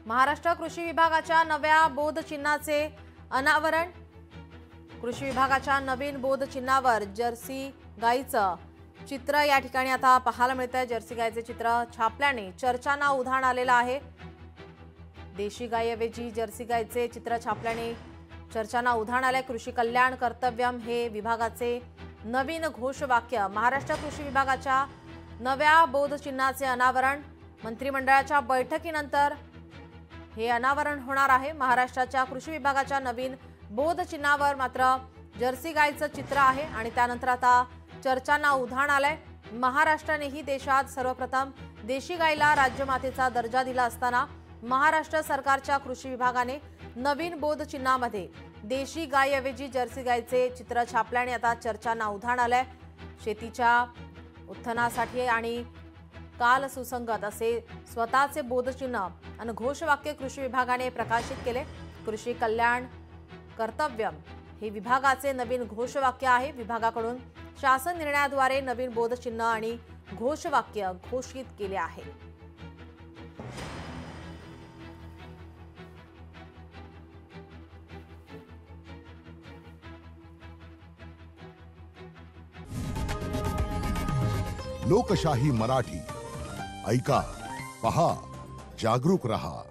महाराष्ट्र कृषी विभागाच्या नव्या बोध चिन्हाचे अनावरण। कृषी विभागाच्या नवीन बोध चिन्हावर जर्सी गाईचं चित्र या ठिकाणी आता पाहायला मिळतंय। जर्सी गाईचे चित्र छापल्याने चर्चांना उधाण आलेलं आहे। देशी गायीऐवजी जर्सी गाईचे चित्र छापल्याने चर्चांना उधाण आलंय। कृषी कल्याण कर्तव्यम हे विभागाचे नवीन घोषवाक्य। महाराष्ट्र कृषी विभागाच्या नव्या बोध चिन्हाचे अनावरण मंत्रिमंडळाच्या बैठकीनंतर हे अनावरण होणार आहे। महाराष्ट्राच्या कृषी विभागाच्या नवीन बोध चिन्हावर मात्र जर्सी गाईचं चित्र आहे आणि त्यानंतर आता चर्चांना उधाण आलंय। महाराष्ट्रानेही देशात सर्वप्रथम देशी गाईला राज्यमातेचा दर्जा दिला असताना महाराष्ट्र सरकारच्या कृषी विभागाने नवीन बोध चिन्हामध्ये देशी गायीऐवजी जर्सी गाईचे चित्र छापल्याने आता चर्चांना उधाण आलंय। शेतीच्या उत्थानासाठी आणि काल सुसंगत असे स्वतःचे बोधचिन्ह आणि घोषवाक्य कृषी विभागाने प्रकाशित केले। कृषी कल्याण कर्तव्यम हे विभागाचे नवीन घोषवाक्य आहे। विभागाकडून शासन निर्णयाद्वारे नवीन बोधचिन्ह आणि घोषवाक्य घोषित केले आहे। लोकशाही मराठी ऐका, पहा, जागरूक रहा।